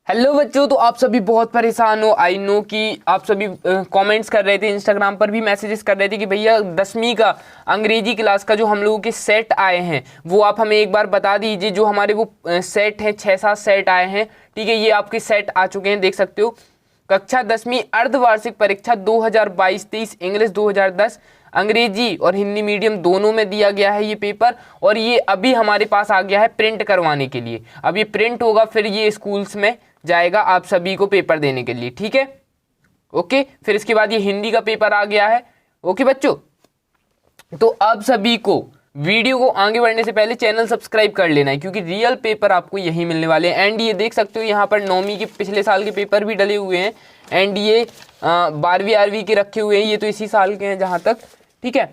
Hello बच्चों, तो आप सभी बहुत परेशान हो। आई नो कि आप सभी कमेंट्स कर रहे थे, इंस्टाग्राम पर भी मैसेजेस कर रहे थे कि भैया 10वीं का अंग्रेजी क्लास का जो हम लोगों के सेट आए हैं वो आप हमें एक बार बता दीजिए। जो हमारे वो सेट हैं, 6-7 सेट आए हैं, ठीक है, ये आपके सेट आ चुके हैं, देख सकते हो। कक्षा 10वीं अर्धवार्षिक परीक्षा 2022-23 इंग्लिश 2010 अंग्रेजी और हिंदी मीडियम दोनों में दिया गया है ये पेपर। और ये अभी हमारे पास आ गया है प्रिंट करवाने के लिए। अब ये प्रिंट होगा, फिर ये स्कूल्स में जाएगा आप सभी को पेपर देने के लिए, ठीक है। ओके, फिर इसके बाद ये हिंदी का पेपर आ गया है। ओके बच्चों, तो आप सभी को वीडियो को आगे बढ़ने से पहले चैनल सब्सक्राइब कर लेना है, क्योंकि रियल पेपर आपको यही मिलने वाले हैं। एंड ये देख सकते हो यहाँ पर 9वीं के पिछले साल के पेपर भी डले हुए हैं। एंड ये 12वीं 8वीं के रखे हुए हैं, ये तो इसी साल के हैं जहाँ तक, ठीक है।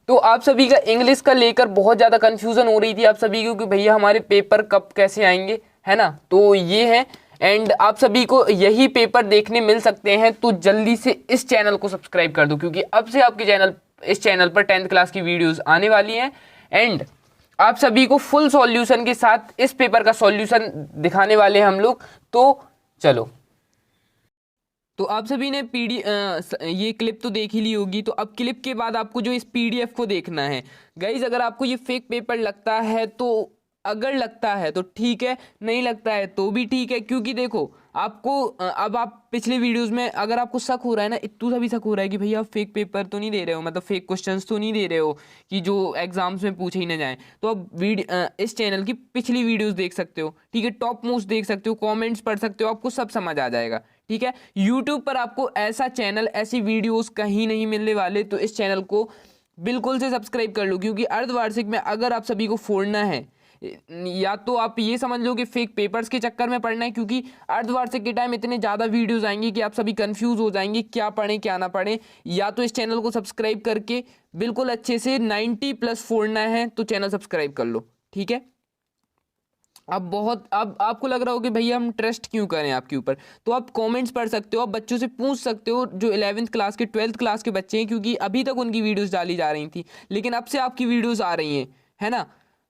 तो आप सभी का इंग्लिश का लेकर बहुत ज़्यादा कन्फ्यूज़न हो रही थी आप सभी को कि भैया हमारे पेपर कब कैसे आएंगे, है ना। तो ये है, एंड आप सभी को यही पेपर देखने मिल सकते हैं। तो जल्दी से इस चैनल को सब्सक्राइब कर दो, क्योंकि अब से आपके इस चैनल पर 10th क्लास की वीडियोस आने वाली हैं। एंड आप सभी को फुल सॉल्यूशन के साथ इस पेपर का सॉल्यूशन दिखाने वाले हैं हम लोग। तो चलो, तो आप सभी ने ये क्लिप तो देख ही ली होगी। तो अब क्लिप के बाद आपको जो इस पीडीएफ को देखना है गाइज। अगर आपको ये फेक पेपर लगता है तो, अगर लगता है तो ठीक है, नहीं लगता है तो भी ठीक है। क्योंकि देखो आपको अब आप पिछले वीडियोस में अगर आपको शक हो रहा है ना, इतना सा भी शक हो रहा है कि भैया आप फेक पेपर तो नहीं दे रहे हो, मतलब फेक क्वेश्चंस तो नहीं दे रहे हो कि जो एग्जाम्स में पूछे ही ना जाए, तो अब इस चैनल की पिछली वीडियोस देख सकते हो, ठीक है। टॉप मोस्ट देख सकते हो, कॉमेंट्स पढ़ सकते हो, आपको सब समझ आ जाएगा, ठीक है। यूट्यूब पर आपको ऐसा चैनल, ऐसी वीडियोस कहीं नहीं मिलने वाले। तो इस चैनल को बिल्कुल से सब्सक्राइब कर लो, क्योंकि अर्धवार्षिक में अगर आप सभी को फोड़ना है, या तो आप ये समझ लो कि फेक पेपर्स के चक्कर में पढ़ना है, क्योंकि अर्धवार्षिक के टाइम इतने ज़्यादा वीडियोस आएंगे कि आप सभी कंफ्यूज हो जाएंगे क्या पढ़ें क्या ना पढ़ें। या तो इस चैनल को सब्सक्राइब करके बिल्कुल अच्छे से 90+ फोड़ना है, तो चैनल सब्सक्राइब कर लो, ठीक है। अब आपको लग रहा हो कि भैया हम ट्रस्ट क्यों करें आपके ऊपर, तो आप कमेंट्स पढ़ सकते हो, आप बच्चों से पूछ सकते हो जो 11th क्लास के 12th क्लास के बच्चे हैं, क्योंकि अभी तक उनकी वीडियोस डाली जा रही थी, लेकिन अब से आपकी वीडियोस आ रही हैं, है ना।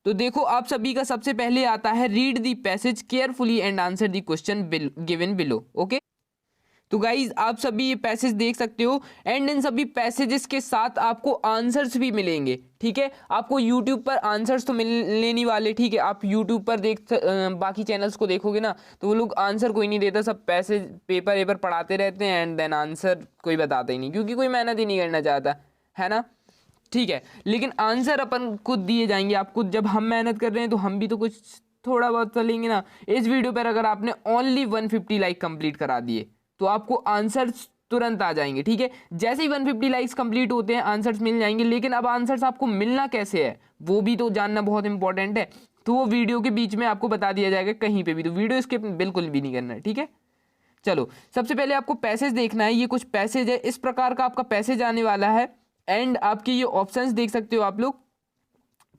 तो देखो आप सभी का सबसे पहले आता है read the passage carefully and answer the question given below. Okay, तो गाइज आप सभी ये पैसेज देख सकते हो, एंड इन सभी पैसेजेस के साथ आपको आंसर्स भी मिलेंगे, ठीक है। आपको यूट्यूब पर आंसर्स तो मिलने नहीं वाले, ठीक है। आप यूट्यूब पर बाकी चैनल्स को देखोगे ना, तो वो लोग आंसर कोई नहीं देता, सब पैसेज पेपर पढ़ाते रहते हैं, एंड देन आंसर कोई बताता ही नहीं, क्योंकि कोई मेहनत ही नहीं करना चाहता, है ना, ठीक है। लेकिन आंसर अपन खुद दिए जाएंगे आपको। जब हम मेहनत कर रहे हैं तो हम भी तो कुछ थोड़ा बहुत चलेंगे ना। इस वीडियो पर अगर आपने ओनली 150 लाइक कंप्लीट करा दिए तो आपको आंसर्स तुरंत आ जाएंगे, ठीक है। जैसे ही 150 लाइक्स कंप्लीट होते हैं आंसर्स मिल जाएंगे। लेकिन अब आंसर्स आपको मिलना कैसे है वो भी तो जानना बहुत इंपॉर्टेंट है। तो वो वीडियो के बीच में आपको बता दिया जाएगा कहीं पे भी, तो वीडियो स्किप बिल्कुल भी नहीं करना है, ठीक है। चलो, सबसे पहले आपको पैसेज देखना है। ये कुछ पैसेज है, इस प्रकार का आपका पैसेज आने वाला है। एंड आपके ये ऑप्शंस देख सकते हो आप लोग,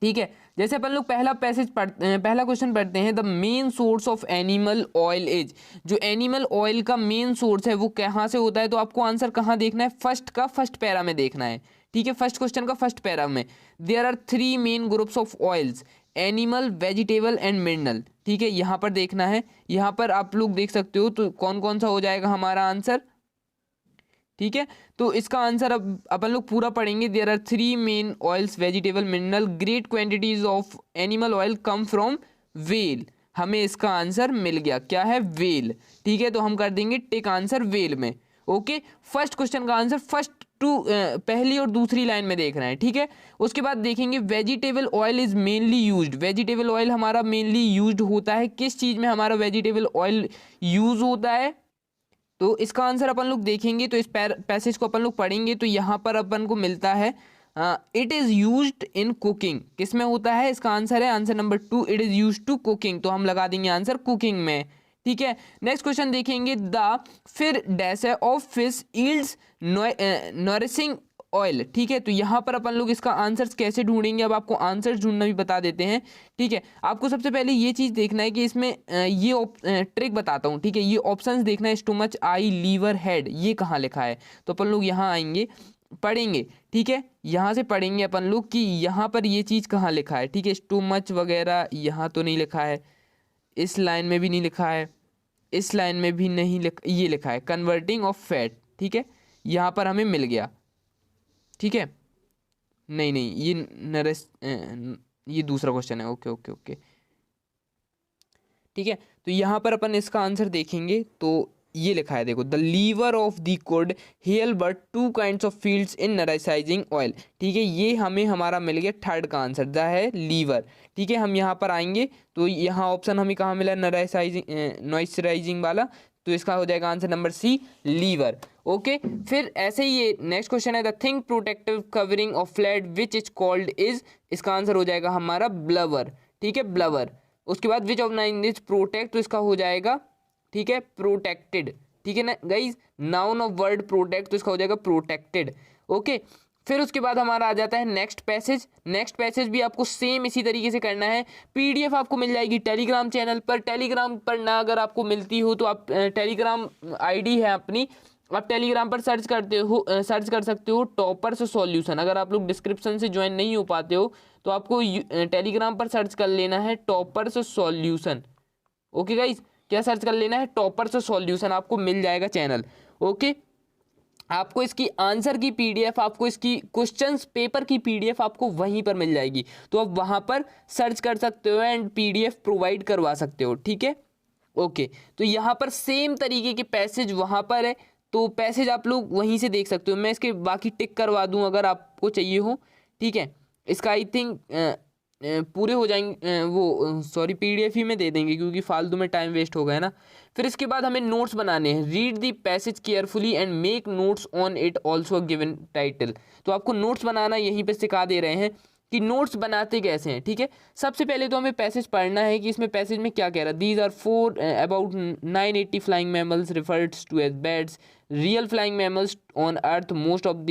ठीक है। जैसे अपन लोग पहला क्वेश्चन पढ़ते हैं, the main source of animal oil is. जो एनिमल ऑयल का मेन सोर्स है वो कहाँ से होता है, तो आपको आंसर कहाँ देखना है, फर्स्ट पैरा में देखना है, ठीक है। फर्स्ट क्वेश्चन का फर्स्ट पैरा में, there are 3 main groups of oils, animal, vegetable and mineral, ठीक है। यहाँ पर देखना है, यहाँ पर आप लोग देख सकते हो। तो कौन कौन सा हो जाएगा हमारा आंसर, ठीक है। तो इसका आंसर अब अपन लोग पूरा पढ़ेंगे। There are 3 main oils, vegetable, mineral, great quantities of animal oil come from well. हमें इसका आंसर मिल गया, क्या है, वेल, ठीक है। तो हम कर देंगे टिक आंसर वेल में। ओके, फर्स्ट क्वेश्चन का आंसर पहली और दूसरी लाइन में देखना है, ठीक है। उसके बाद देखेंगे vegetable oil is mainly used. Vegetable oil हमारा मेनली यूज्ड होता है, किस चीज़ में हमारा वेजिटेबल ऑयल यूज होता है, तो इसका आंसर अपन लोग देखेंगे। तो इस पैसेज को अपन लोग पढ़ेंगे, तो यहाँ पर अपन को मिलता है it is used in cooking. किस में होता है, इसका आंसर है answer number 2, it is used to cooking. तो हम लगा देंगे आंसर कुकिंग में, ठीक है। नेक्स्ट क्वेश्चन देखेंगे, द फिर डैश है of fish yields nourishing oil, ठीक है। तो यहाँ पर अपन लोग इसका आंसर्स कैसे ढूंढेंगे, अब आपको आंसर्स ढूंढना भी बता देते हैं, ठीक है। आपको सबसे पहले ये चीज़ देखना है कि इसमें ये ट्रिक बताता हूँ, ठीक है। ये ऑप्शंस देखना है, स्टोमच, आई, लीवर, हेड, ये कहाँ लिखा है। तो अपन लोग यहाँ आएंगे, पढ़ेंगे, ठीक है। यहाँ से पढ़ेंगे अपन लोग कि यहाँ पर ये चीज़ कहाँ लिखा है, ठीक है। स्टोमच वगैरह यहाँ तो नहीं लिखा है, इस लाइन में भी नहीं लिखा है, इस लाइन में भी नहीं ये लिखा है कन्वर्टिंग ऑफ फैट, ठीक है, यहाँ पर हमें मिल गया, ठीक है। नहीं नहीं, ये दूसरा क्वेश्चन है, ओके ओके ओके, ठीक है। तो यहाँ पर अपन इसका आंसर देखेंगे तो ये लिखा है, देखो, the lever of the code hell but two kinds of fields in नराइसाइजिंग ऑयल, ठीक है। ये हमें हमारा मिल गया थर्ड का आंसर, द है लीवर, ठीक है। हम यहाँ पर आएंगे तो यहाँ ऑप्शन हमें कहाँ मिला, नॉइसराइजिंग वाला, तो इसका हो जाएगा answer number C, liver, okay. फिर ऐसे ही ये नेक्स्ट क्वेश्चन है, the think protective covering of flat which is called is, इसका आंसर हो जाएगा हमारा ब्लवर, ठीक है, ब्लवर। उसके बाद which of nine is protect, तो इसका हो जाएगा, ठीक है, प्रोटेक्टेड, ठीक है ना guys, noun of word protect, तो इसका हो जाएगा प्रोटेक्टेड, ओके। फिर उसके बाद हमारा आ जाता है नेक्स्ट पैसेज। नेक्स्ट पैसेज भी आपको सेम इसी तरीके से करना है। पीडीएफ आपको मिल जाएगी टेलीग्राम चैनल पर। टेलीग्राम पर ना अगर आपको मिलती हो तो आप टेलीग्राम आईडी है अपनी, आप टेलीग्राम पर सर्च सर्च कर सकते हो टॉपर्स सॉल्यूशन। अगर आप लोग डिस्क्रिप्शन से ज्वाइन नहीं हो पाते हो तो आपको टेलीग्राम पर सर्च कर लेना है टॉपर्स सॉल्यूशन, ओके गाइज, क्या सर्च कर लेना है, टॉपर्स सॉल्यूशन, आपको मिल जाएगा चैनल, ओके। आपको इसकी आंसर की पीडीएफ, आपको इसकी क्वेश्चंस पेपर की पीडीएफ आपको वहीं पर मिल जाएगी, तो आप वहां पर सर्च कर सकते हो एंड पीडीएफ प्रोवाइड करवा सकते हो, ठीक है, ओके। तो यहाँ पर सेम तरीके के पैसेज वहां पर है, तो पैसेज आप लोग वहीं से देख सकते हो। मैं इसके बाकी टिक करवा दूं अगर आपको चाहिए हो, ठीक है। इसका आई थिंक पूरे हो जाएंगे, वो सॉरी पीडीएफ ही में दे देंगे क्योंकि फालतू में टाइम वेस्ट हो गया ना। फिर इसके बाद हमें नोट्स बनाने हैं। Read the passage carefully and make notes on it also given title. तो आपको नोट्स बनाना यहीं पे सिखा दे रहे हैं कि नोट्स बनाते कैसे हैं, ठीक है। सबसे पहले तो हमें पैसेज पढ़ना है कि इसमें पैसेज में क्या कह रहा है। These are 4 about 980 flying mammals refers to as bats, real flying mammals on Earth, most of the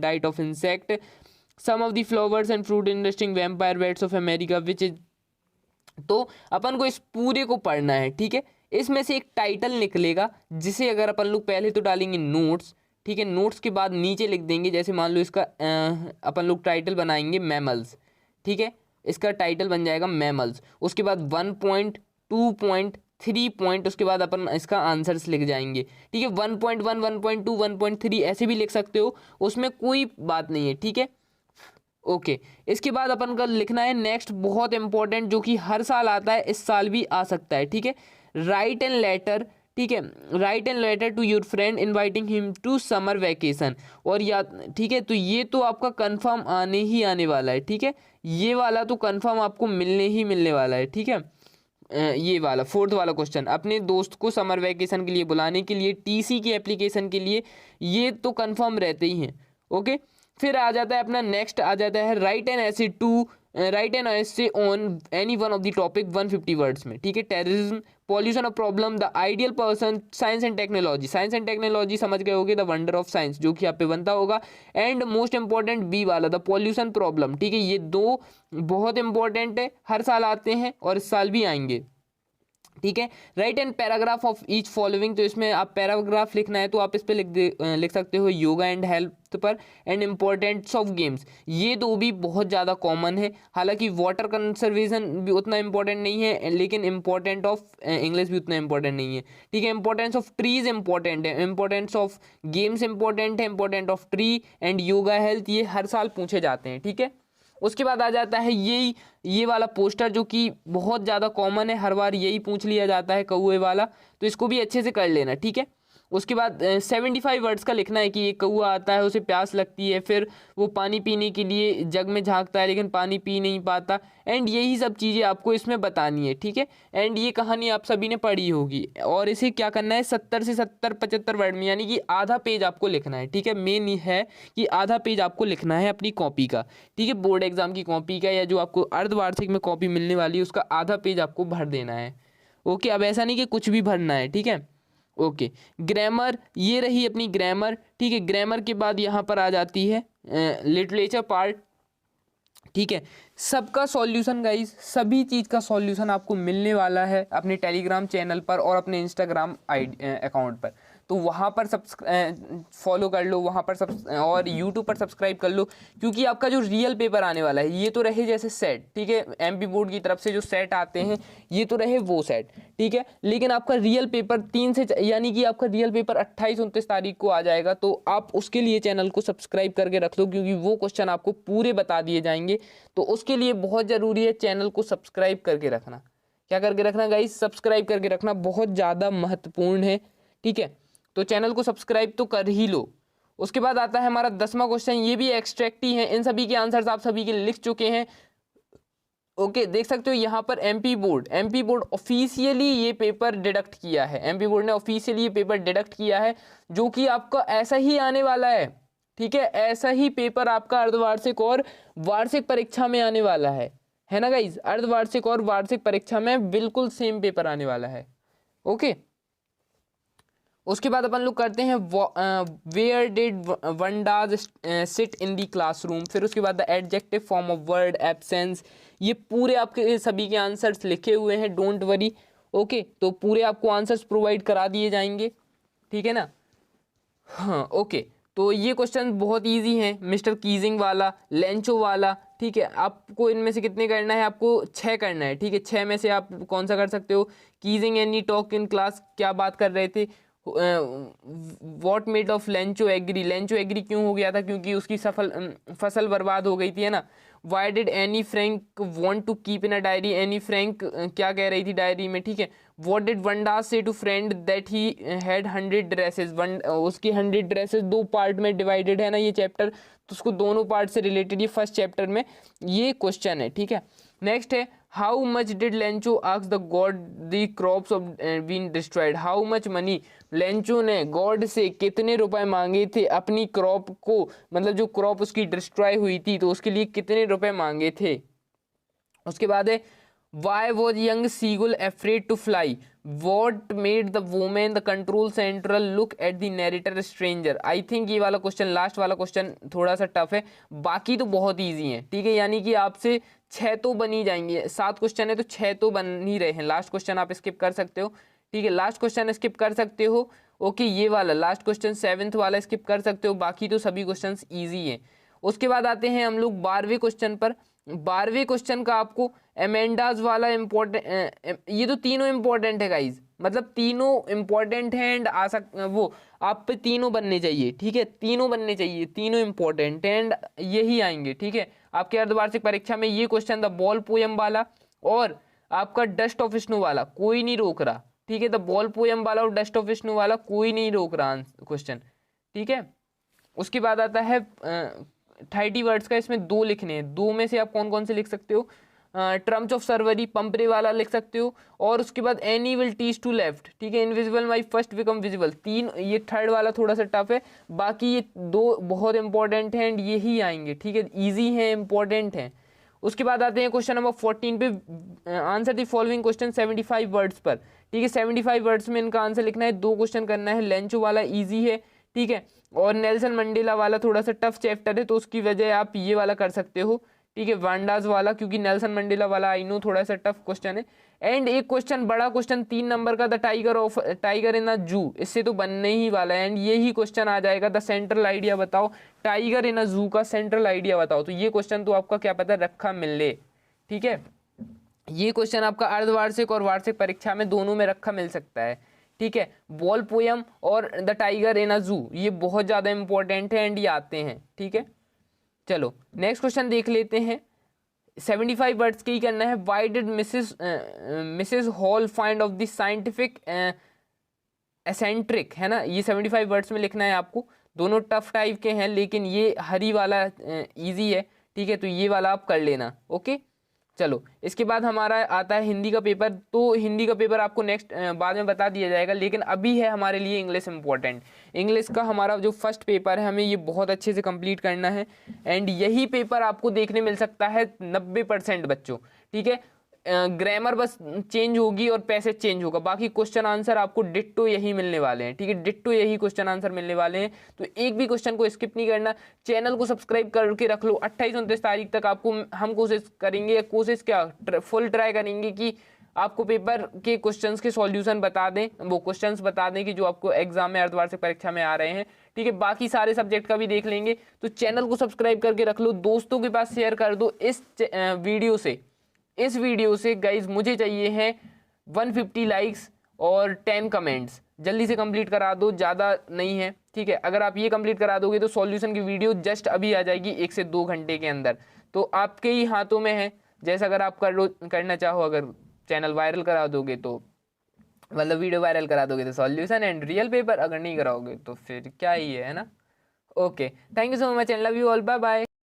diet of insect, some of the flowers and fruit इंडस्ट्रिंग vampire bats of America which is. तो अपन को इस पूरे को पढ़ना है, ठीक है। इसमें से एक टाइटल निकलेगा जिसे अगर अपन लोग पहले तो डालेंगे नोट्स, ठीक है, नोट्स के बाद नीचे लिख देंगे, जैसे मान लो इसका अपन लोग टाइटल बनाएंगे मैमल्स, ठीक है, इसका टाइटल बन जाएगा मैमल्स। उसके बाद 1.2.3 पॉइंट, उसके बाद अपन इसका आंसर्स लिख जाएंगे, ठीक है। 1.1 1.2 1.3 ऐसे भी लिख सकते हो, उसमें कोई बात नहीं है, ठीक है, ओके। इसके बाद अपन का लिखना है नेक्स्ट, बहुत इंपॉर्टेंट, जो कि हर साल आता है, इस साल भी आ सकता है, ठीक है। राइट एन लेटर, ठीक है, write an letter to your friend inviting him to summer vacation. और या ठीक है, तो ये तो आपका कंफर्म आने ही आने वाला है, ठीक है, ये वाला तो कंफर्म आपको मिलने ही मिलने वाला है, ठीक है। ये वाला 4th वाला क्वेश्चन, अपने दोस्त को समर वैकेशन के लिए बुलाने के लिए टीसी की एप्लीकेशन के लिए, ये तो कंफर्म रहते ही हैं, ओके। फिर आ जाता है अपना नेक्स्ट, आ जाता है राइट एन ऐसे on any one of the topic 150 words में, ठीक है। Terrorism, pollution of problem, the ideal person, science and technology. Science and technology समझ गए होगे, द वंडर ऑफ साइंस, जो कि आप पे बनता होगा। एंड मोस्ट इंपॉर्टेंट बी वाला, द पॉल्यूशन प्रॉब्लम, ठीक है। ये दो बहुत इंपॉर्टेंट है, हर साल आते हैं और इस साल भी आएंगे, ठीक है। Right and paragraph of each following, तो इसमें आप पैराग्राफ लिखना है तो आप इस पे लिख सकते हो योगा एंड हेल्थ पर, एंड इम्पोर्टेंस ऑफ गेम्स। ये दो भी बहुत ज़्यादा कॉमन है, हालांकि वाटर कंजर्वेशन भी उतना इंपॉर्टेंट नहीं है, लेकिन इम्पोर्टेंट ऑफ इंग्लिश भी उतना इंपॉर्टेंट नहीं है, ठीक है। इंपॉर्टेंस ऑफ ट्रीज इंपॉर्टेंट है, इंपॉर्टेंस ऑफ गेम्स इंपॉर्टेंट है, important of tree and yoga health, ये हर साल पूछे जाते हैं, ठीक है। उसके बाद आ जाता है ये वाला पोस्टर, जो कि बहुत ज़्यादा कॉमन है, हर बार यही पूछ लिया जाता है, कौए वाला, तो इसको भी अच्छे से कर लेना, ठीक है। उसके बाद 75 वर्ड्स का लिखना है कि एक कौआ आता है, उसे प्यास लगती है, फिर वो पानी पीने के लिए जग में झांकता है लेकिन पानी पी नहीं पाता, एंड यही सब चीज़ें आपको इसमें बतानी है, ठीक है। एंड ये कहानी आप सभी ने पढ़ी होगी, और इसे क्या करना है 70 से 75 वर्ड में, यानी कि आधा पेज आपको लिखना है, ठीक है। मेन ये है कि आधा पेज आपको लिखना है अपनी कॉपी का, ठीक है, बोर्ड एग्जाम की कॉपी का, या जो आपको अर्धवार्षिक में कॉपी मिलने वाली है उसका आधा पेज आपको भर देना है, ओके। अब ऐसा नहीं कि कुछ भी भरना है, ठीक है, ओके। ग्रामर, ये रही अपनी ग्रामर, ठीक है। ग्रामर के बाद यहाँ पर आ जाती है लिटरेचर पार्ट, ठीक है। सबका सॉल्यूशन गाइस, सभी चीज़ का सॉल्यूशन आपको मिलने वाला है अपने टेलीग्राम चैनल पर और अपने इंस्टाग्राम अकाउंट पर। तो वहाँ पर फॉलो कर लो, वहाँ पर और यूट्यूब पर सब्सक्राइब कर लो, क्योंकि आपका जो रियल पेपर आने वाला है ये तो रहे जैसे सेट, ठीक है, एमपी बोर्ड की तरफ से जो सेट आते हैं ये तो रहे वो सेट, ठीक है, लेकिन आपका रियल पेपर 3 से यानी कि आपका रियल पेपर 28-29 तारीख को आ जाएगा, तो आप उसके लिए चैनल को सब्सक्राइब करके रख लो, क्योंकि वो क्वेश्चन आपको पूरे बता दिए जाएंगे। तो उसके लिए बहुत ज़रूरी है चैनल को सब्सक्राइब करके रखना। क्या करके रखना गाइस? सब्सक्राइब करके रखना, बहुत ज़्यादा महत्वपूर्ण है, ठीक है। तो चैनल को सब्सक्राइब तो कर ही लो। उसके बाद आता है हमारा 10वां क्वेश्चन, ये भी एक्सट्रैक्ट ही है, इन सभी के आंसर्स आप सभी के लिख चुके हैं। ओके, देख सकते हो यहाँ पर एमपी बोर्ड ऑफिशियली ये पेपर डिडक्ट किया है, एमपी बोर्ड ने ऑफिशियली ये पेपर डिडक्ट किया है, जो कि आपका ऐसा ही आने वाला है, ठीक है, ऐसा ही पेपर आपका अर्धवार्षिक और वार्षिक परीक्षा में आने वाला है ना गाइज? अर्धवार्षिक और वार्षिक परीक्षा में बिल्कुल सेम पेपर आने वाला है। ओके, उसके बाद अपन लोग करते हैं where did Wanda's sit in the classroom, फिर उसके बाद the adjective form of word absence, ये पूरे आपके सभी के आंसर्स लिखे हुए हैं, डोंट वरी। ओके, तो पूरे आपको आंसर्स प्रोवाइड करा दिए जाएंगे, ठीक है ना? हाँ, ओके, तो ये क्वेश्चन बहुत इजी है, मिस्टर कीजिंग वाला, लेंचो वाला, ठीक है। आपको इनमें से कितने करना है? आपको 6 करना है, ठीक है। 6 में से आप कौन सा कर सकते हो? Keeping any talk in class, क्या बात कर रहे थे? What made of Lencho angry, Lencho angry क्यों हो गया था? क्योंकि उसकी फसल बर्बाद हो गई थी, है ना। Why did Anne Frank want to keep in a diary, Anne Frank क्या कह रही थी डायरी में, ठीक है। What did Wanda's say to friend that he had 100 dresses, उसकी 100 ड्रेसेस 2 पार्ट में डिवाइडेड है ना ये चैप्टर, तो उसको दोनों पार्ट से रिलेटेड ये फर्स्ट चैप्टर में ये क्वेश्चन है, ठीक है। नेक्स्ट है how much did Lencho ask the God the crops of been destroyed, how much money, Lencho ने गॉड से कितने रुपए मांगे थे अपनी क्रॉप को, मतलब जो क्रॉप उसकी डिस्ट्रॉय हुई थी तो उसके लिए कितने रुपए मांगे थे। उसके बाद है why was young seagull afraid to fly, what made the women the control central look at the narrator stranger. I think ये वाला क्वेश्चन, लास्ट वाला क्वेश्चन थोड़ा सा टफ है, बाकी तो बहुत ईजी है, ठीक है। यानी कि आपसे 6 तो बन ही जाएंगे, 7 क्वेश्चन है तो 6 तो बन ही रहे हैं। लास्ट क्वेश्चन आप स्किप कर सकते हो, ठीक है, लास्ट क्वेश्चन स्किप कर सकते हो। ओके, ये वाला लास्ट क्वेश्चन 7th वाला स्किप कर सकते हो, बाकी तो सभी क्वेश्चन ईजी हैं। उसके बाद आते हैं हम लोग 12वें क्वेश्चन पर। 12वें क्वेश्चन का आपको एमेंडाज वाला इम्पोर्टेंट, ये तो तीनों इम्पोर्टेंट है गाइज, मतलब तीनों इम्पोर्टेंट हैं एंड वो आप पे तीनों बनने चाहिए, ठीक है, तीनों बनने चाहिए, तीनों इम्पोर्टेंट एंड यही आएंगे, ठीक है। आपके अर्धवार्षिक परीक्षा में ये क्वेश्चन, द बॉल पोयम वाला और आपका डस्ट ऑफ स्नो वाला कोई नहीं रोक रहा, ठीक है। द बॉल पोयम वाला और डस्ट ऑफ स्नो वाला कोई नहीं रोक रहा क्वेश्चन, ठीक है। उसके बाद आता है 30 वर्ड्स का, इसमें 2 लिखने हैं, 2 में से आप कौन कौन से लिख सकते हो? टर्म्स ऑफ सर्वरी, पंपरे वाला लिख सकते हो, और उसके बाद any will teach to left, ठीक है। Invisible my first become visible, 3, ये थर्ड वाला थोड़ा सा टफ है, बाकी ये 2 बहुत इंपॉर्टेंट हैं एंड यही आएंगे, ठीक है, ईजी हैं, इंपॉर्टेंट हैं। उसके बाद आते हैं क्वेश्चन नंबर 14 पे, answer the following question 75 words पर, ठीक है। 75 वर्ड्स में इनका आंसर लिखना है, 2 क्वेश्चन करना है। लेंचो वाला ईजी है, ठीक है, और नेल्सन मंडेला वाला थोड़ा सा टफ चैप्टर है, तो उसकी वजह आप ये वाला कर सकते हो, ठीक है, वांडाज वाला, क्योंकि नेल्सन मंडेला वाला आई नो थोड़ा सा टफ क्वेश्चन है। एंड एक क्वेश्चन, बड़ा क्वेश्चन 3 नंबर का, द टाइगर इन अ जू, इससे तो बनने ही वाला है एंड यही क्वेश्चन आ जाएगा, द सेंट्रल आइडिया बताओ, टाइगर इन अ जू का सेंट्रल आइडिया बताओ। तो ये क्वेश्चन तो आपका क्या पता रखा मिले, ठीक है, ये क्वेश्चन आपका अर्धवार्षिक और वार्षिक परीक्षा में दोनों में रखा मिल सकता है, ठीक है। बॉल पोयम और द टाइगर इन अ जू ये बहुत ज़्यादा इंपॉर्टेंट है एंड ये आते हैं, ठीक है। चलो नेक्स्ट क्वेश्चन देख लेते हैं, 75 वर्ड्स के ही करना है। Why did Mrs hall find of the scientific eccentric, है ना, ये 75 वर्ड्स में लिखना है आपको, दोनों टफ टाइप के हैं लेकिन ये हरी वाला इजी है, ठीक है, तो ये वाला आप कर लेना। ओके, चलो इसके बाद हमारा आता है हिंदी का पेपर, तो हिंदी का पेपर आपको नेक्स्ट बाद में बता दिया जाएगा, लेकिन अभी है हमारे लिए इंग्लिश इंपॉर्टेंट। इंग्लिश का हमारा जो फर्स्ट पेपर है हमें ये बहुत अच्छे से कंप्लीट करना है एंड यही पेपर आपको देखने मिल सकता है 90% बच्चों, ठीक है। ग्रामर बस चेंज होगी और पैसेज चेंज होगा, बाकी क्वेश्चन आंसर आपको डिट्टो यही मिलने वाले हैं, ठीक है, डिट्टो यही क्वेश्चन आंसर मिलने वाले हैं, तो एक भी क्वेश्चन को स्किप नहीं करना। चैनल को सब्सक्राइब करके रख लो, 28-29 तारीख तक आपको हम कोशिश करेंगे, कोशिश क्या फुल ट्राई करेंगे कि आपको पेपर के क्वेश्चंस के सॉल्यूशन बता दें, वो क्वेश्चंस बता दें कि जो आपको एग्जाम में अर्धवार्षिक परीक्षा में आ रहे हैं, ठीक है। बाकी सारे सब्जेक्ट का भी देख लेंगे। तो चैनल को सब्सक्राइब करके रख लो, दोस्तों के पास शेयर कर दो। इस वीडियो से गाइज मुझे चाहिए है 150 लाइक्स और 10 कमेंट्स। जल्दी से कंप्लीट करा दो, ज़्यादा नहीं है, ठीक है। अगर आप ये कंप्लीट करा दोगे तो सॉल्यूशन की वीडियो जस्ट अभी आ जाएगी 1 से 2 घंटे के अंदर। तो आपके ही हाथों में है, जैसा अगर आप करना चाहो, अगर चैनल वायरल करा दोगे तो मतलब वीडियो वायरल करा दोगे तो सॉल्यूशन एंड रियल पेपर, अगर नहीं कराओगे तो फिर क्या ही है ना। Okay, thank you so much and love you all, bye bye.